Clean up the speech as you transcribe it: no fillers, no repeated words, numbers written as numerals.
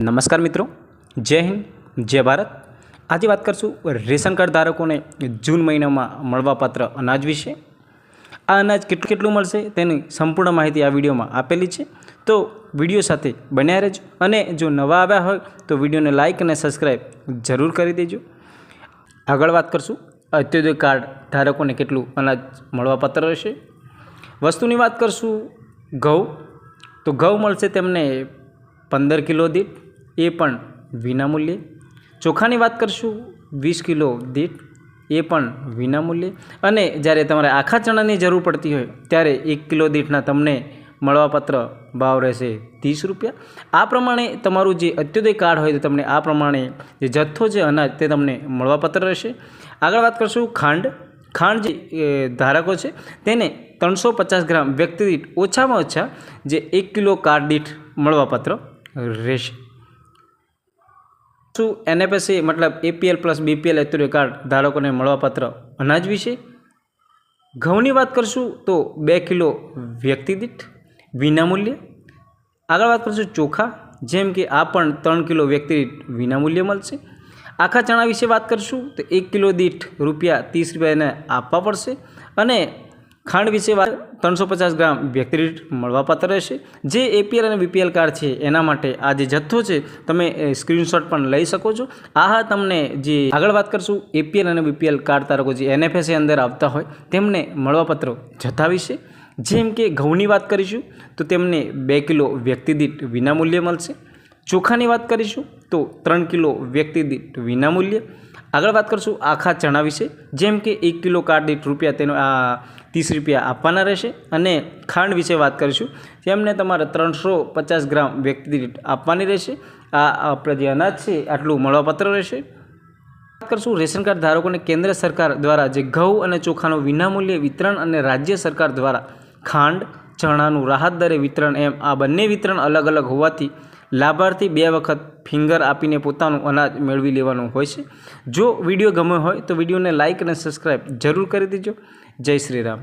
नमस्कार मित्रों, जय हिंद, जय भारत। आज बात करशुं रेशन कार्ड धारकों ने जून महीना में मळवापात्र अनाज विषे। आ अनाज केटલું મળશે તેની સંપૂર્ણ માહિતી આ વિડીયોમાં આપેલી છે, તો વિડીયો સાથે બન્યા રહેજો અને જો નવા આવ્યા હોય તો વિડીયોને લાઇક અને સબસ્ક્રાઈબ જરૂર કરી દેજો। આગળ વાત કરશું અંત્યોદય કાર્ડ ધારકોને કેટલું અનાજ મળવાપાત્ર રહેશે। વસ્તુની વાત કરશું ઘઉં, તો ઘઉં મળશે તેમને 15 કિલો દીઠ, એ પણ વિનામૂલ્યે। ચોખાની વાત કરશું 20 કિલો દીઠ, એ પણ વિનામૂલ્યે। અને જ્યારે તમારે આખા ચણાની જરૂર પડતી હોય ત્યારે 1 કિલો દીઠના તમને મળવાપાત્ર ભાવ રહેશે 30 રૂપિયા। આ પ્રમાણે તમારું જે અંત્યોદય કાર્ડ હોય તો તમને આ પ્રમાણે જે જથ્થો છે અનાજ તે તમને મળવાપાત્ર રહેશે। આગળ વાત કરશું ખાંડ। ખાંડ જે ધારકો છે તેને 350 ગ્રામ વ્યક્તિ દીઠ ઓછામાં ઓછા જે 1 કિલો કાર્ડ દીઠ મળવાપાત્ર રહેશે। શું NFSA मतलब APL plus BPL Antyodaya card धारकों ने મળવાપાત્ર अनाज विषे। घऊनी बात करशुं तो 2 किलो व्यक्ति दीठ विनामूल्य। आगळ बात करशुं चोखा, जेम के आ पण 3 किलो व्यक्ति दीठ विनामूल्य मळशे। आखा चणा विषे बात करशुं तो 1 किलो दीठ ₹30 ने आपवा पड़शे। अने खांड विषे बात 350 ग्राम व्यक्ति दीठ મળવાપાત્ર રહેશે। जे APL અને BPL કાર્ડ છે એના માટે આ જે જથ્થો છે તમે સ્ક્રીનશોટ પણ લઈ શકો છો। આ તમને જે આગળ વાત કરશું APL અને BPL કાર્ડ ધારકો જે NFSA અંદર આવતા હોય તેમને મળવાપાત્ર જથ્થા વિશે। જેમ કે ઘઉંની વાત કરીશું તો તેમને 2 કિલો વ્યક્તિ દીઠ વિનામૂલ્યે મળશે। ચોખાની વાત કરીશું તો 3 કિલો વ્યક્તિ દીઠ વિનામૂલ્યે। આગળ વાત કરશું આખા ચણા વિશે, જેમ કે 1 કિલો કાર્ડ દીઠ રૂપિયા તેનો 30 રૂપિયા આપવાના રહેશે। અને ખાંડ વિશે વાત કરીશું, જેમને તમારે 350 ગ્રામ વ્યક્તિ દીઠ આપવાની રહેશે। આ આપણે જે અનાજ છે આટલું મળવાપાત્ર રહેશે। વાત કરશું રેશન કાર્ડ ધારકોને કેન્દ્ર સરકાર દ્વારા જે ઘઉં અને ચોખાનું વિનામૂલ્યે વિતરણ અને રાજ્ય સરકાર દ્વારા ખાંડ ચણાનું રાહત દરે વિતરણ, એમ આ બંને વિતરણ અલગ અલગ હોવાથી લાભાર્થી 2 વખત ફિંગર આપીને પોતાનું અનાજ મેળવી લેવાનું હોય છે। જો વિડીયો ગમ્યો હોય તો વિડીયોને લાઇક અને સબસ્ક્રાઈબ જરૂર કરી દેજો। જય શ્રી રામ।